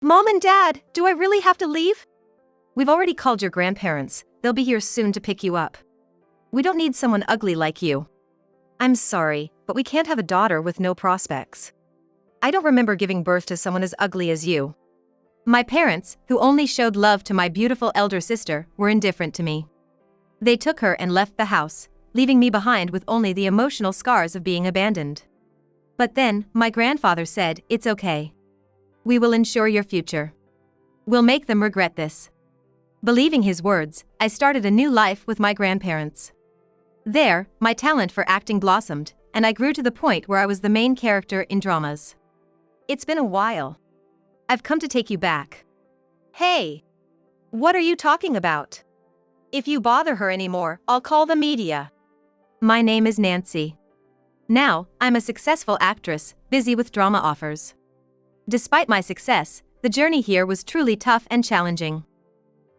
Mom and Dad, do I really have to leave? We've already called your grandparents. They'll be here soon to pick you up. We don't need someone ugly like you. I'm sorry, but we can't have a daughter with no prospects. I don't remember giving birth to someone as ugly as you. My parents, who only showed love to my beautiful elder sister, were indifferent to me. They took her and left the house, leaving me behind with only the emotional scars of being abandoned. But then, my grandfather said, "It's okay. We will ensure your future. We'll make them regret this." Believing his words, I started a new life with my grandparents. There, my talent for acting blossomed, and I grew to the point where I was the main character in dramas. It's been a while. I've come to take you back. Hey! What are you talking about? If you bother her anymore, I'll call the media. My name is Nancy. Now, I'm a successful actress, busy with drama offers. Despite my success, the journey here was truly tough and challenging.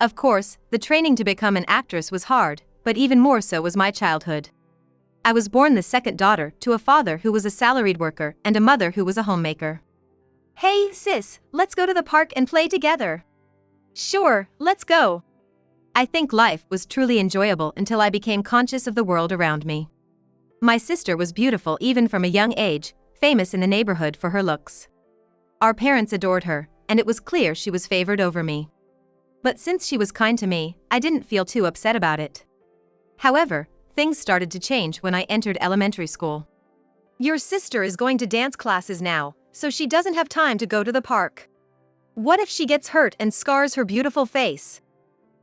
Of course, the training to become an actress was hard, but even more so was my childhood. I was born the second daughter to a father who was a salaried worker and a mother who was a homemaker. Hey, sis, let's go to the park and play together. Sure, let's go. I think life was truly enjoyable until I became conscious of the world around me. My sister was beautiful even from a young age, famous in the neighborhood for her looks. Our parents adored her, and it was clear she was favored over me. But since she was kind to me, I didn't feel too upset about it. However, things started to change when I entered elementary school. Your sister is going to dance classes now, so she doesn't have time to go to the park. What if she gets hurt and scars her beautiful face?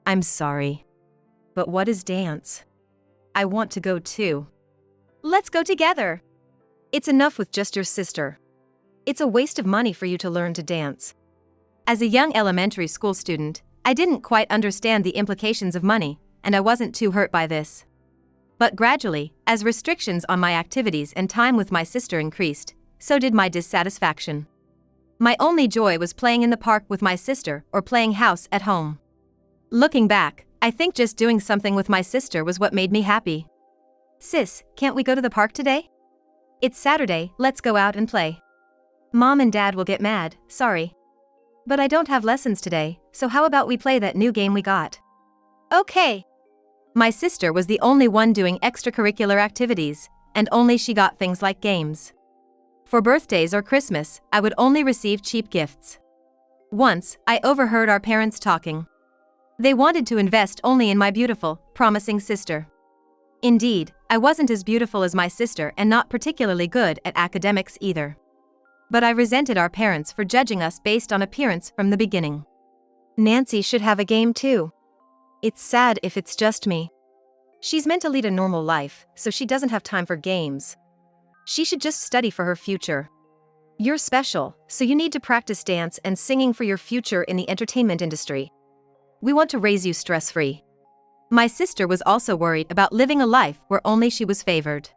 I'm sorry. But what is dance? I want to go too. Let's go together. It's enough with just your sister. It's a waste of money for you to learn to dance. As a young elementary school student, I didn't quite understand the implications of money, and I wasn't too hurt by this. But gradually, as restrictions on my activities and time with my sister increased, so did my dissatisfaction. My only joy was playing in the park with my sister or playing house at home. Looking back, I think just doing something with my sister was what made me happy. Sis, can't we go to the park today? It's Saturday, let's go out and play. Mom and Dad will get mad, sorry. But I don't have lessons today, so how about we play that new game we got? Okay. My sister was the only one doing extracurricular activities, and only she got things like games. For birthdays or Christmas, I would only receive cheap gifts. Once, I overheard our parents talking. They wanted to invest only in my beautiful, promising sister. Indeed, I wasn't as beautiful as my sister and not particularly good at academics either. But I resented our parents for judging us based on appearance from the beginning. Nancy should have a game too. It's sad if it's just me. She's meant to lead a normal life, so she doesn't have time for games. She should just study for her future. You're special, so you need to practice dance and singing for your future in the entertainment industry. We want to raise you stress-free. My sister was also worried about living a life where only she was favored.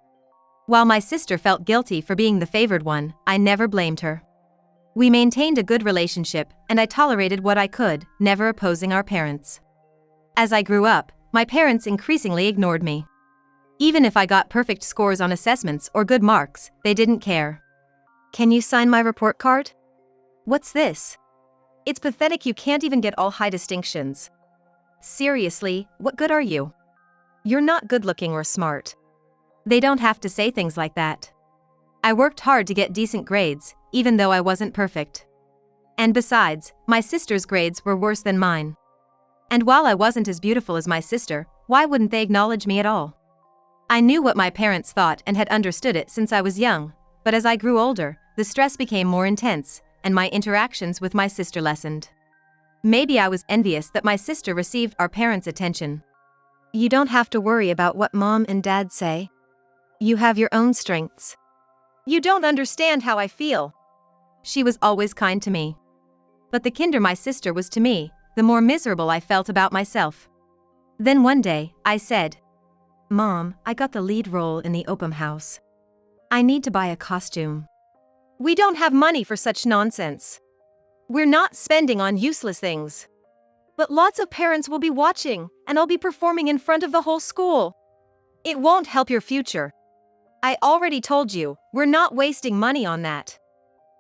While my sister felt guilty for being the favored one, I never blamed her. We maintained a good relationship, and I tolerated what I could, never opposing our parents. As I grew up, my parents increasingly ignored me. Even if I got perfect scores on assessments or good marks, they didn't care. Can you sign my report card? What's this? It's pathetic you can't even get all high distinctions. Seriously, what good are you? You're not good-looking or smart. They don't have to say things like that. I worked hard to get decent grades, even though I wasn't perfect. And besides, my sister's grades were worse than mine. And while I wasn't as beautiful as my sister, why wouldn't they acknowledge me at all? I knew what my parents thought and had understood it since I was young, but as I grew older, the stress became more intense, and my interactions with my sister lessened. Maybe I was envious that my sister received our parents' attention. You don't have to worry about what Mom and Dad say. You have your own strengths. You don't understand how I feel. She was always kind to me. But the kinder my sister was to me, the more miserable I felt about myself. Then one day, I said, Mom, I got the lead role in the Open House. I need to buy a costume. We don't have money for such nonsense. We're not spending on useless things. But lots of parents will be watching, and I'll be performing in front of the whole school. It won't help your future. I already told you, we're not wasting money on that.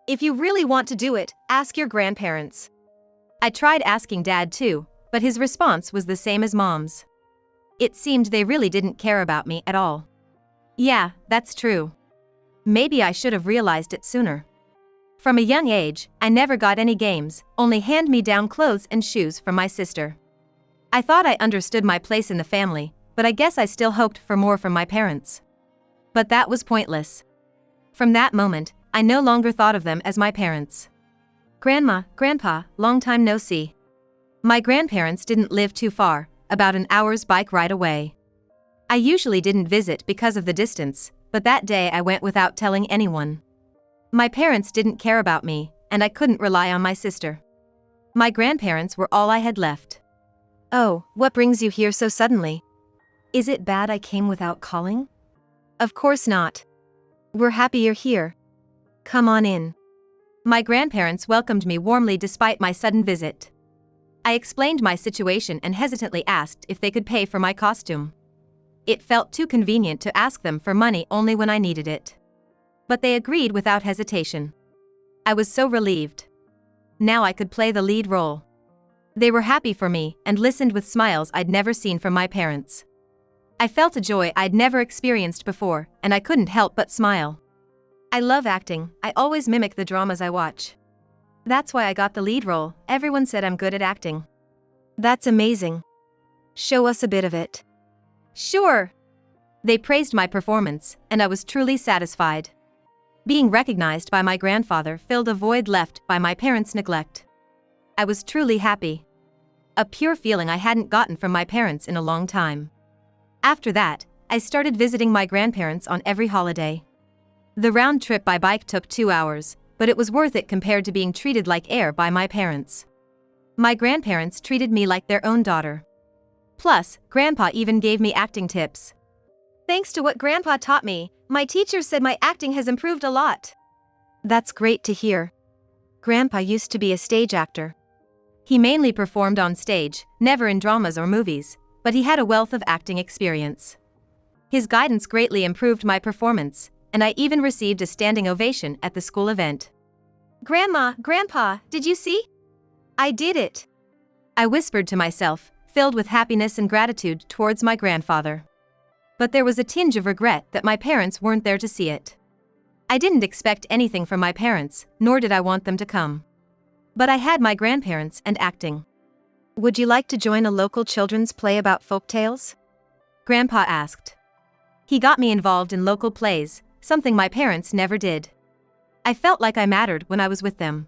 If you really want to do it, ask your grandparents. I tried asking Dad too, but his response was the same as Mom's. It seemed they really didn't care about me at all. Yeah, that's true. Maybe I should have realized it sooner. From a young age, I never got any games, only hand-me-down clothes and shoes from my sister. I thought I understood my place in the family, but I guess I still hoped for more from my parents. But that was pointless. From that moment, I no longer thought of them as my parents. Grandma, Grandpa, long time no see. My grandparents didn't live too far, about an hour's bike ride away. I usually didn't visit because of the distance, but that day I went without telling anyone. My parents didn't care about me, and I couldn't rely on my sister. My grandparents were all I had left. Oh, what brings you here so suddenly? Is it bad I came without calling? Of course not. We're happy you're here. Come on in. My grandparents welcomed me warmly despite my sudden visit. I explained my situation and hesitantly asked if they could pay for my costume. It felt too convenient to ask them for money only when I needed it. But they agreed without hesitation. I was so relieved. Now I could play the lead role. They were happy for me and listened with smiles I'd never seen from my parents. I felt a joy I'd never experienced before, and I couldn't help but smile. I love acting, I always mimic the dramas I watch. That's why I got the lead role, everyone said I'm good at acting. That's amazing. Show us a bit of it. Sure. They praised my performance, and I was truly satisfied. Being recognized by my grandfather filled a void left by my parents' neglect. I was truly happy. A pure feeling I hadn't gotten from my parents in a long time. After that, I started visiting my grandparents on every holiday. The round trip by bike took 2 hours, but it was worth it compared to being treated like air by my parents. My grandparents treated me like their own daughter. Plus, Grandpa even gave me acting tips. Thanks to what Grandpa taught me, my teacher said my acting has improved a lot. That's great to hear. Grandpa used to be a stage actor. He mainly performed on stage, never in dramas or movies, but he had a wealth of acting experience. His guidance greatly improved my performance, and I even received a standing ovation at the school event. Grandma, Grandpa, did you see? I did it. I whispered to myself, filled with happiness and gratitude towards my grandfather. But there was a tinge of regret that my parents weren't there to see it. I didn't expect anything from my parents, nor did I want them to come. But I had my grandparents and acting. Would you like to join a local children's play about folktales? Grandpa asked. He got me involved in local plays, something my parents never did. I felt like I mattered when I was with them.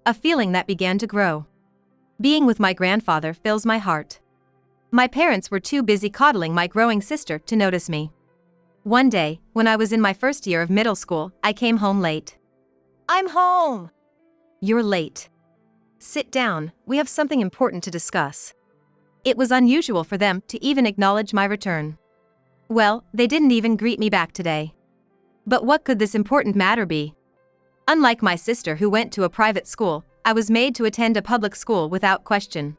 A feeling that began to grow. Being with my grandfather fills my heart. My parents were too busy coddling my growing sister to notice me. One day, when I was in my first year of middle school, I came home late. I'm home! You're late. Sit down, we have something important to discuss. It was unusual for them to even acknowledge my return. Well, they didn't even greet me back today. But what could this important matter be? Unlike my sister who went to a private school, I was made to attend a public school without question.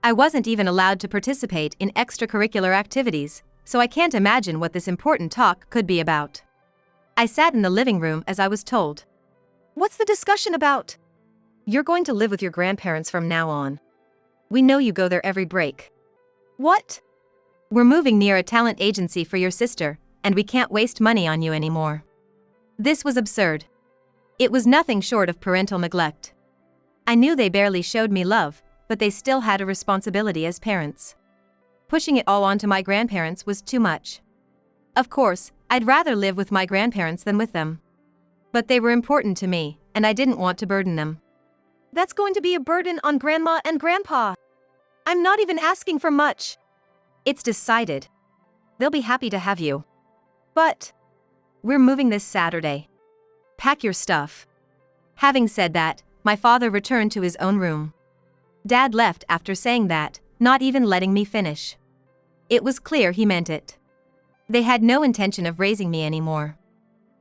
I wasn't even allowed to participate in extracurricular activities, so I can't imagine what this important talk could be about. I sat in the living room as I was told. What's the discussion about? You're going to live with your grandparents from now on. We know you go there every break. What? We're moving near a talent agency for your sister, and we can't waste money on you anymore. This was absurd. It was nothing short of parental neglect. I knew they barely showed me love, but they still had a responsibility as parents. Pushing it all onto my grandparents was too much. Of course, I'd rather live with my grandparents than with them. But they were important to me, and I didn't want to burden them. That's going to be a burden on Grandma and Grandpa. I'm not even asking for much. It's decided. They'll be happy to have you. But we're moving this Saturday. Pack your stuff. Having said that, my father returned to his own room. Dad left after saying that, not even letting me finish. It was clear he meant it. They had no intention of raising me anymore.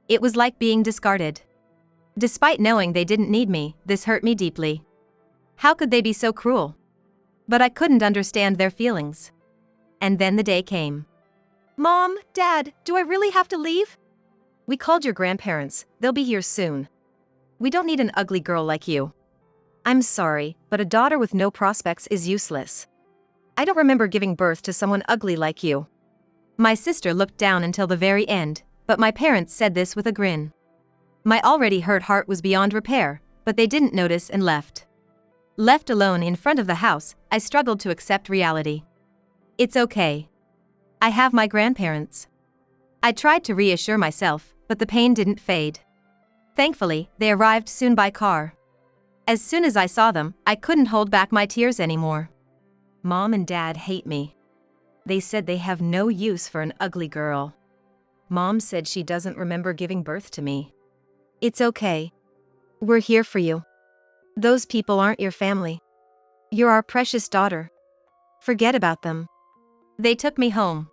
It was like being discarded. Despite knowing they didn't need me, this hurt me deeply. How could they be so cruel? But I couldn't understand their feelings. And then the day came. Mom, Dad, do I really have to leave? We called your grandparents, they'll be here soon. We don't need an ugly girl like you. I'm sorry, but a daughter with no prospects is useless. I don't remember giving birth to someone ugly like you. My sister looked down until the very end, but my parents said this with a grin. My already hurt heart was beyond repair, but they didn't notice and left. Left alone in front of the house, I struggled to accept reality. It's okay. I have my grandparents. I tried to reassure myself, but the pain didn't fade. Thankfully, they arrived soon by car. As soon as I saw them, I couldn't hold back my tears anymore. Mom and Dad hate me. They said they have no use for an ugly girl. Mom said she doesn't remember giving birth to me. It's okay. We're here for you. Those people aren't your family. You're our precious daughter. Forget about them. They took me home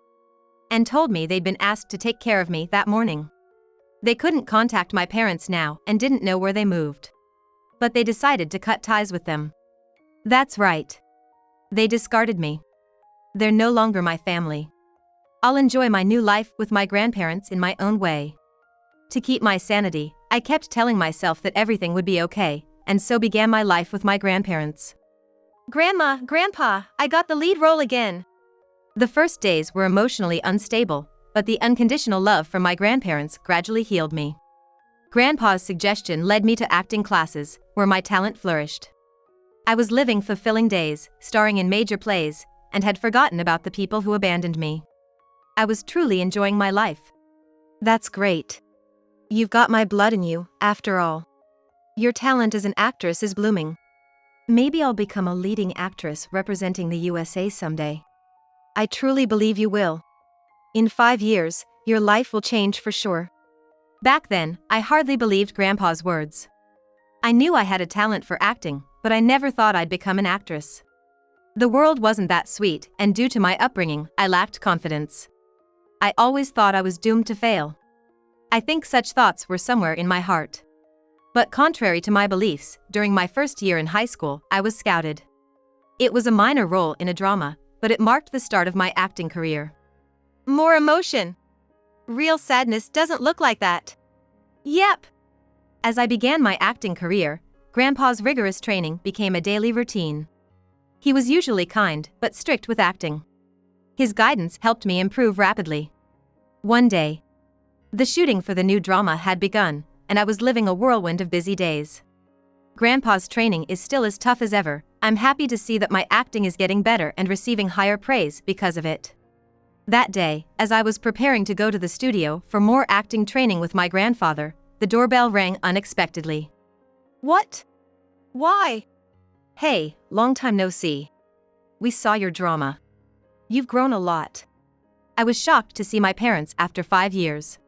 and told me they'd been asked to take care of me that morning. They couldn't contact my parents now and didn't know where they moved. But they decided to cut ties with them. That's right. They discarded me. They're no longer my family. I'll enjoy my new life with my grandparents in my own way. To keep my sanity, I kept telling myself that everything would be okay, and so began my life with my grandparents. Grandma, Grandpa, I got the lead role again. The first days were emotionally unstable, but the unconditional love from my grandparents gradually healed me. Grandpa's suggestion led me to acting classes, where my talent flourished. I was living fulfilling days, starring in major plays, and had forgotten about the people who abandoned me. I was truly enjoying my life. That's great. You've got my blood in you, after all. Your talent as an actress is blooming. Maybe I'll become a leading actress representing the USA someday. I truly believe you will. In 5 years, your life will change for sure. Back then, I hardly believed Grandpa's words. I knew I had a talent for acting, but I never thought I'd become an actress. The world wasn't that sweet, and due to my upbringing, I lacked confidence. I always thought I was doomed to fail. I think such thoughts were somewhere in my heart. But contrary to my beliefs, during my first year in high school, I was scouted. It was a minor role in a drama, but it marked the start of my acting career. More emotion. Real sadness doesn't look like that. Yep. As I began my acting career, Grandpa's rigorous training became a daily routine. He was usually kind, but strict with acting. His guidance helped me improve rapidly. One day, the shooting for the new drama had begun, and I was living a whirlwind of busy days. Grandpa's training is still as tough as ever. I'm happy to see that my acting is getting better and receiving higher praise because of it. That day, as I was preparing to go to the studio for more acting training with my grandfather, the doorbell rang unexpectedly. What? Why? Hey, long time no see. We saw your drama. You've grown a lot. I was shocked to see my parents after 5 years.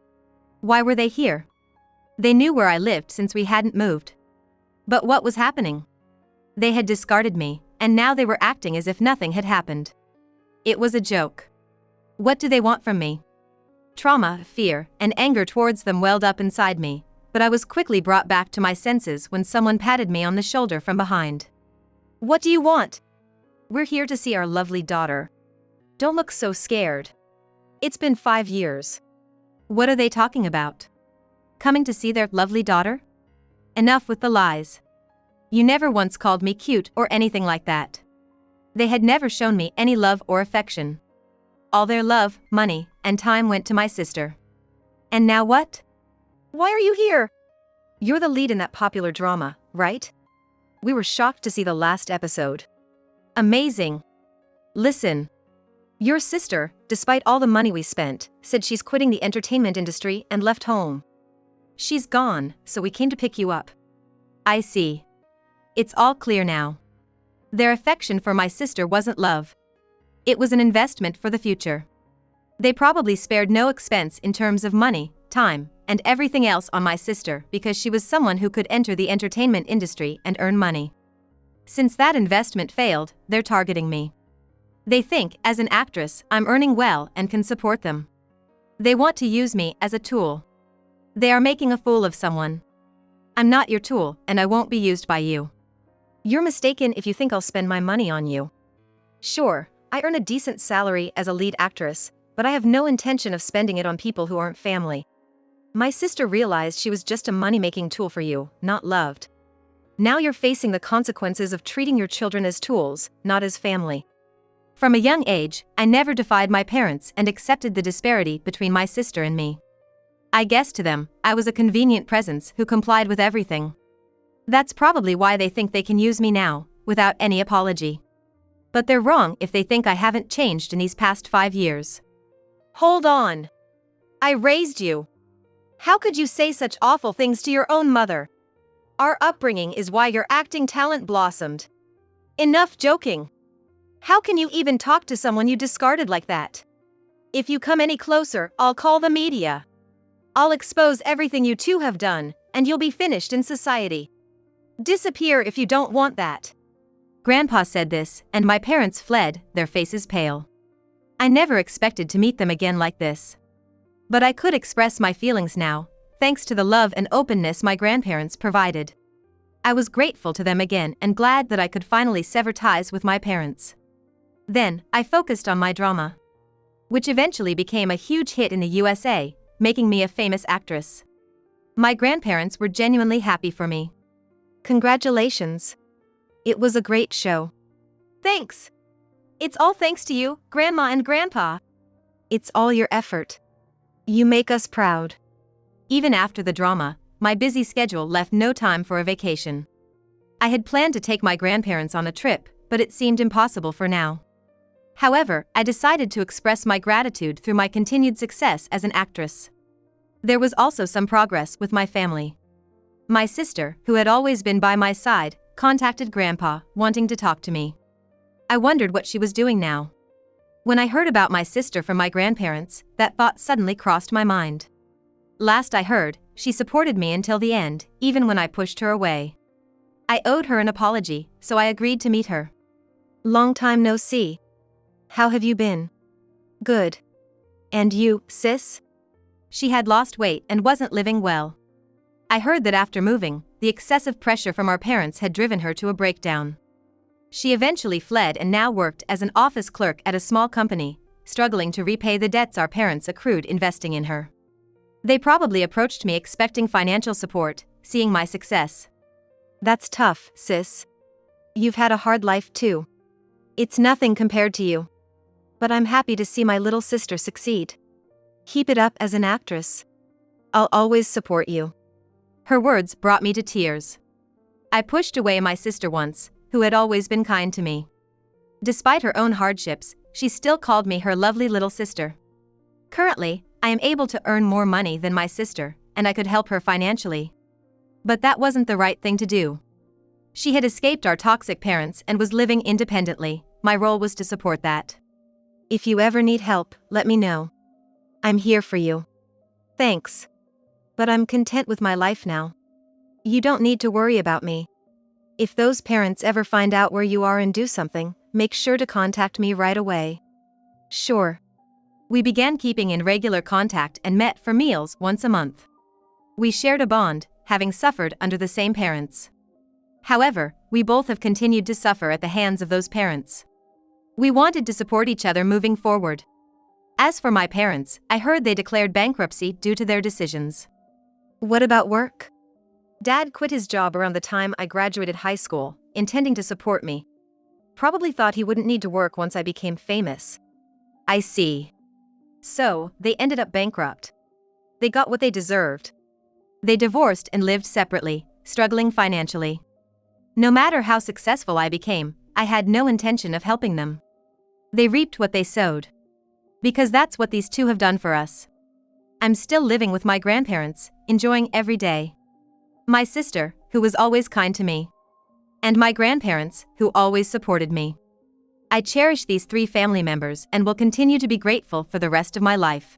Why were they here? They knew where I lived since we hadn't moved. But what was happening? They had discarded me, and now they were acting as if nothing had happened. It was a joke. What do they want from me? Trauma, fear, and anger towards them welled up inside me, but I was quickly brought back to my senses when someone patted me on the shoulder from behind. What do you want? We're here to see our lovely daughter. Don't look so scared. It's been 5 years. What are they talking about? Coming to see their lovely daughter? Enough with the lies. You never once called me cute or anything like that. They had never shown me any love or affection. All their love, money, and time went to my sister. And now what? Why are you here? You're the lead in that popular drama, right? We were shocked to see the last episode. Amazing. Listen. Your sister, despite all the money we spent, said she's quitting the entertainment industry and left home. She's gone, so we came to pick you up. I see. It's all clear now. Their affection for my sister wasn't love. It was an investment for the future. They probably spared no expense in terms of money, time, and everything else on my sister because she was someone who could enter the entertainment industry and earn money. Since that investment failed, they're targeting me. They think, as an actress, I'm earning well and can support them. They want to use me as a tool. They are making a fool of someone. I'm not your tool, and I won't be used by you. You're mistaken if you think I'll spend my money on you. Sure, I earn a decent salary as a lead actress, but I have no intention of spending it on people who aren't family. My sister realized she was just a money-making tool for you, not loved. Now you're facing the consequences of treating your children as tools, not as family. From a young age, I never defied my parents and accepted the disparity between my sister and me. I guessed to them, I was a convenient presence who complied with everything. That's probably why they think they can use me now, without any apology. But they're wrong if they think I haven't changed in these past 5 years. Hold on. I raised you. How could you say such awful things to your own mother? Our upbringing is why your acting talent blossomed. Enough joking. How can you even talk to someone you discarded like that? If you come any closer, I'll call the media. I'll expose everything you two have done, and you'll be finished in society. Disappear if you don't want that. Grandpa said this, and my parents fled, their faces pale. I never expected to meet them again like this. But I could express my feelings now, thanks to the love and openness my grandparents provided. I was grateful to them again and glad that I could finally sever ties with my parents. Then, I focused on my drama, which eventually became a huge hit in the USA, making me a famous actress. My grandparents were genuinely happy for me. Congratulations. It was a great show. Thanks. It's all thanks to you, Grandma and Grandpa. It's all your effort. You make us proud. Even after the drama, my busy schedule left no time for a vacation. I had planned to take my grandparents on a trip, but it seemed impossible for now. However, I decided to express my gratitude through my continued success as an actress. There was also some progress with my family. My sister, who had always been by my side, contacted Grandpa, wanting to talk to me. I wondered what she was doing now. When I heard about my sister from my grandparents, that thought suddenly crossed my mind. Last I heard, she supported me until the end, even when I pushed her away. I owed her an apology, so I agreed to meet her. Long time no see. How have you been? Good. And you, sis? She had lost weight and wasn't living well. I heard that after moving, the excessive pressure from our parents had driven her to a breakdown. She eventually fled and now worked as an office clerk at a small company, struggling to repay the debts our parents accrued investing in her. They probably approached me expecting financial support, seeing my success. That's tough, sis. You've had a hard life too. It's nothing compared to you. But I'm happy to see my little sister succeed. Keep it up as an actress. I'll always support you. Her words brought me to tears. I pushed away my sister once, who had always been kind to me. Despite her own hardships, she still called me her lovely little sister. Currently, I am able to earn more money than my sister, and I could help her financially. But that wasn't the right thing to do. She had escaped our toxic parents and was living independently. My role was to support that. If you ever need help, let me know. I'm here for you. Thanks. But I'm content with my life now. You don't need to worry about me. If those parents ever find out where you are and do something, make sure to contact me right away. Sure. We began keeping in regular contact and met for meals once a month. We shared a bond, having suffered under the same parents. However, we both have continued to suffer at the hands of those parents. We wanted to support each other moving forward. As for my parents, I heard they declared bankruptcy due to their decisions. What about work? Dad quit his job around the time I graduated high school, intending to support me. Probably thought he wouldn't need to work once I became famous. I see. So, they ended up bankrupt. They got what they deserved. They divorced and lived separately, struggling financially. No matter how successful I became, I had no intention of helping them. They reaped what they sowed. Because that's what these two have done for us. I'm still living with my grandparents, enjoying every day. My sister, who was always kind to me. And my grandparents, who always supported me. I cherish these 3 family members and will continue to be grateful for the rest of my life.